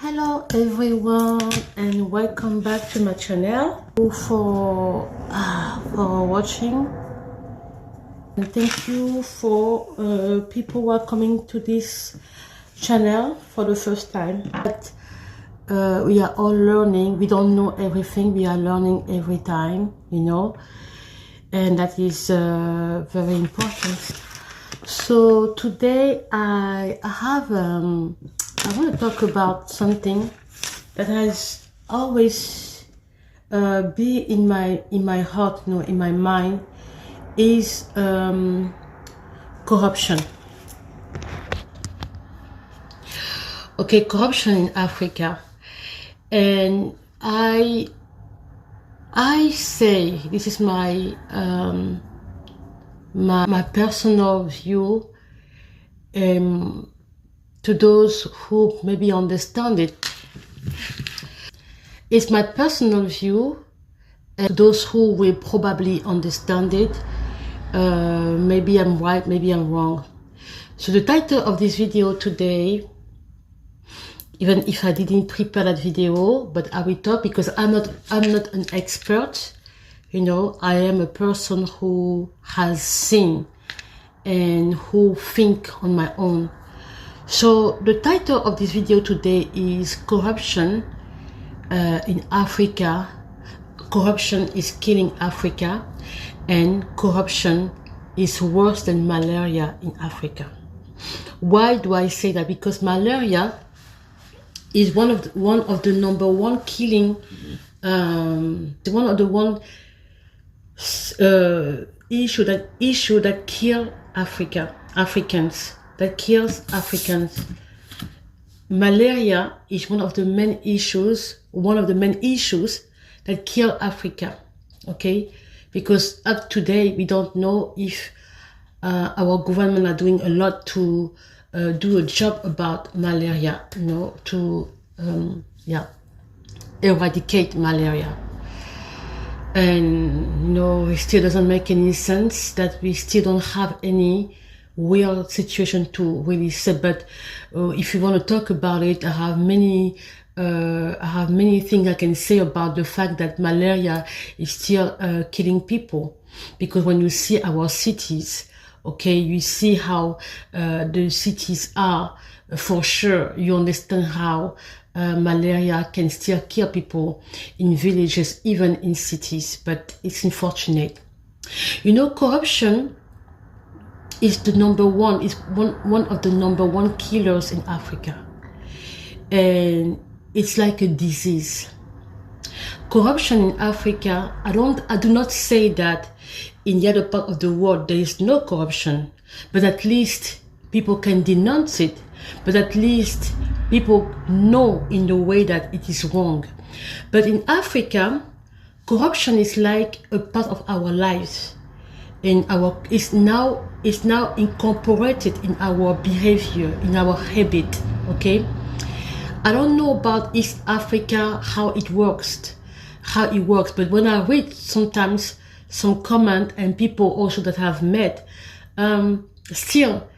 Hello everyone and welcome back to my channel. For watching, and thank you for people who are coming to this channel for the first time. But we are all learning. We don't know everything. We are learning every time, you know, and that is very important. So today I want to talk about something that has always be in my heart, you know, in my mind, is corruption. Okay, corruption in Africa, and I say this is my my personal view. To those who maybe understand it, it's my personal view, and to those who will probably understand it, maybe I'm right, maybe I'm wrong. So the title of this video today, even if I didn't prepare that video, but I will talk because I'm not an expert, you know. I am a person who has seen and who think on my own. So the title of this video today is corruption in Africa. Corruption is killing Africa, and corruption is worse than malaria in Africa. Why do I say that? Because malaria is one of the number one killing, issue that kill Africans. That kills Africans. Malaria is one of the main issues that kill Africa. Okay, because up to date we don't know if our government are doing a lot to do a job about malaria, you know, to eradicate malaria. And you know, it still doesn't make any sense that we still don't have any real situation to really say. But if you want to talk about it, I have many things I can say about the fact that malaria is still killing people. Because when you see our cities, okay, you see how the cities are, for sure you understand how malaria can still kill people in villages, even in cities. But it's unfortunate. You know, corruption is one of the number one killers in Africa, and it's like a disease. Corruption in Africa, I do not say that in the other part of the world there is no corruption, but at least people can denounce it, but at least people know in the way that it is wrong. But in Africa, corruption is like a part of our lives, and it's now incorporated in our behavior, in our habit. Okay, I don't know about East Africa how it works, but when I read sometimes some comment and people also that have met, still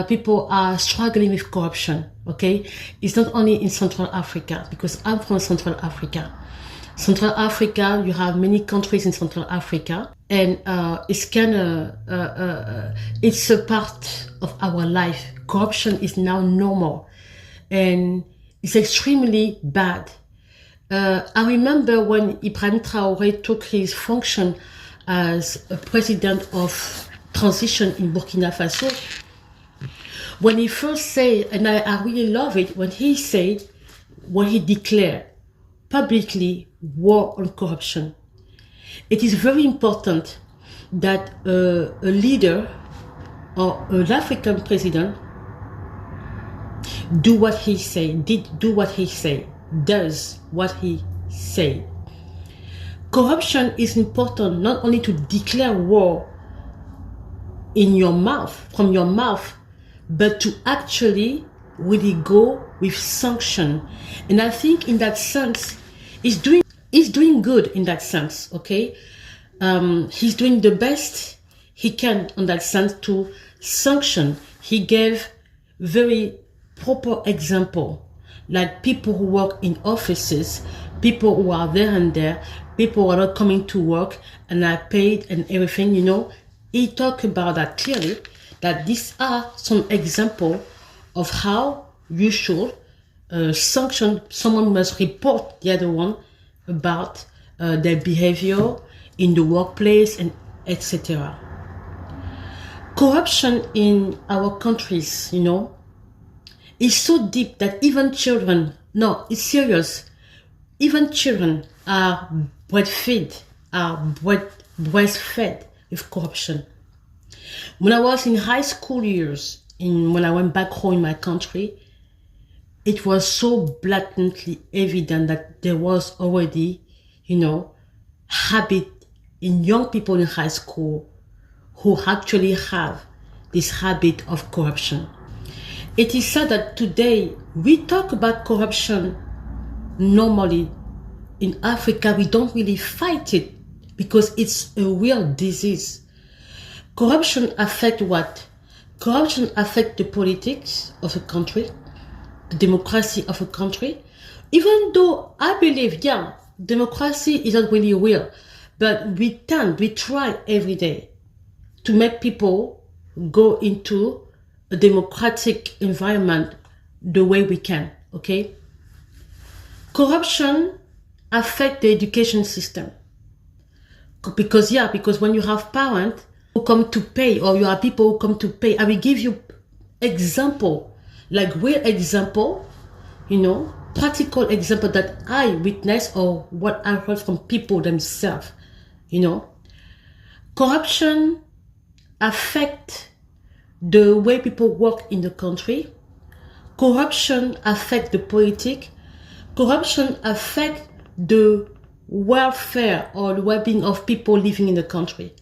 people are struggling with corruption. Okay, it's not only in Central Africa, because I'm from Central Africa. Central Africa, you have many countries in Central Africa, and it's kind of it's a part of our life. Corruption is now normal, and it's extremely bad. I remember when Ibrahim Traoré took his function as a president of transition in Burkina Faso. When he first said, and I really love it, when he declared publicly war on corruption. It is very important that a leader or an African president does what he say. Corruption is important not only to declare war from your mouth, but to actually really go with sanction. And I think in that sense, he's doing good in that sense. Okay, he's doing the best he can in that sense to sanction. He gave very proper example like people who work in offices, people who are there and there, people who are not coming to work and are paid and everything, he talked about that clearly, that these are some examples of how you should sanction. Someone must report the other one about their behavior in the workplace and etc. Corruption in our countries, is so deep that even children, no, it's serious, even children are breastfed with corruption. When I was in high school years, when I went back home in my country, it was so blatantly evident that there was already, habit in young people in high school who actually have this habit of corruption. It is sad that today we talk about corruption normally. In Africa, we don't really fight it because it's a real disease. Corruption affects what? Corruption affects the politics of a country, the democracy of a country. Even though I believe, democracy is not really real, but we try every day to make people go into a democratic environment the way we can, okay? Corruption affects the education system. Because when you have parents who come to pay, or you have people who come to pay, I will give you example, like real example, practical example that I witnessed or what I heard from people themselves, Corruption affects the way people work in the country. Corruption affects the politics. Corruption affects the welfare or the well-being of people living in the country.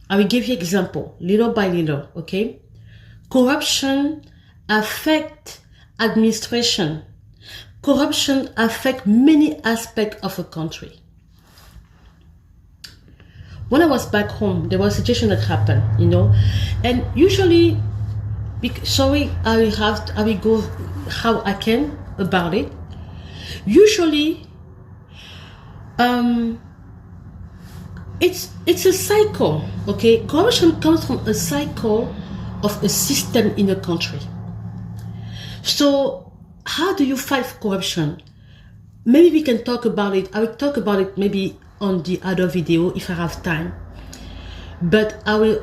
I will give you example, little by little, okay? Corruption affects administration. Corruption affects many aspects of a country. When I was back home, there was a situation that happened, and usually, I will go how I can about it. Usually, it's a cycle, okay? Corruption comes from a cycle of a system in a country. So, how do you fight corruption? Maybe we can talk about it. I will talk about it maybe on the other video if I have time. But I will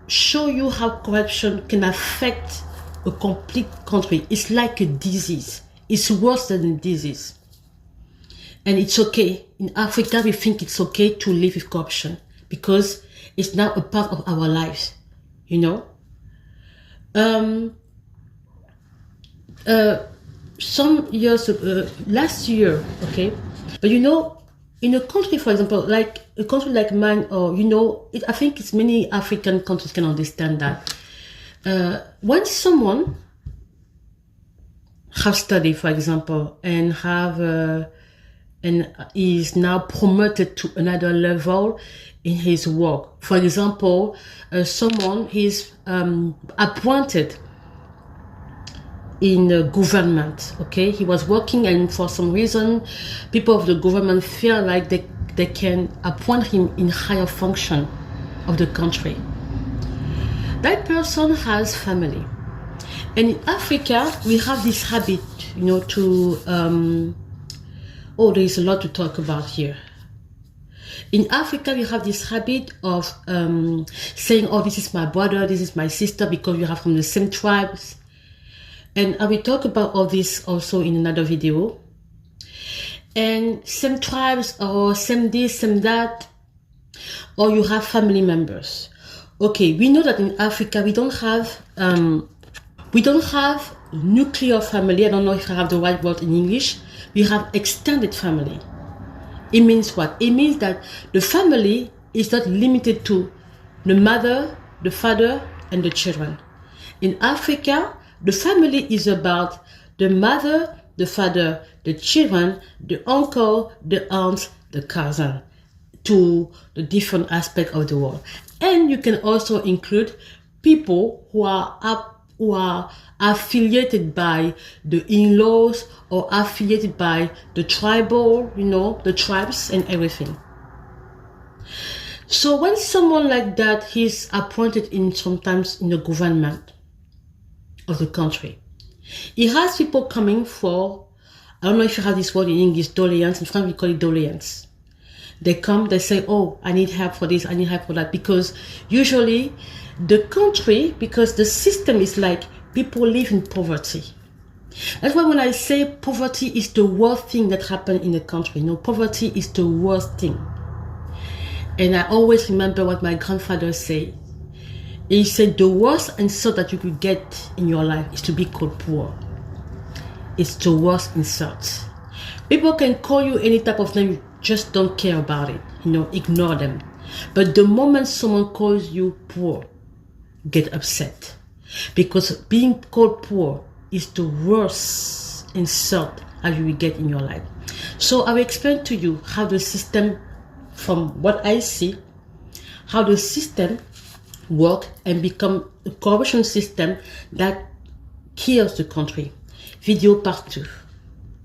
show you how corruption can affect a complete country. It's like a disease. It's worse than a disease. And it's okay. In Africa, we think it's okay to live with corruption because it's now a part of our lives, Some years ago, last year, okay, but in a country, for example, like a country like mine, or I think it's many African countries can understand that. When someone has studied, for example, and is now promoted to another level in his work. For example, someone is appointed in the government, okay? He was working, and for some reason, people of the government feel like they can appoint him in higher function of the country. That person has family. And in Africa, we have this habit, there's a lot to talk about here. In Africa, we have this habit of saying, this is my brother, this is my sister, because we are from the same tribes. And I will talk about all this also in another video. And same tribes, or same this, same that, or you have family members. Okay, we know that in Africa, we don't have nuclear family. I don't know if I have the right word in English. We have extended family. It means what? It means that the family is not limited to the mother, the father, and the children. In Africa, the family is about the mother, the father, the children, the uncle, the aunt, the cousin, to the different aspects of the world. And you can also include people who are affiliated by the in-laws or affiliated by the tribal, the tribes and everything. So when someone like that is appointed sometimes in the government of the country, he has people coming for, I don't know if you have this word in English, doléance. In France we call it doléance. They come, they say, oh, I need help for this, I need help for that. Because usually the country, because the system is like people live in poverty. That's why when I say poverty is the worst thing that happened in the country, poverty is the worst thing. And I always remember what my grandfather said. He said the worst insult that you could get in your life is to be called poor. It's the worst insult. People can call you any type of name, you just don't care about it. Ignore them. But the moment someone calls you poor, get upset. Because being called poor is the worst insult that you will get in your life. So I will explain to you how the system, from what I see, how the system work and become a corruption system that kills the country. Video part 2.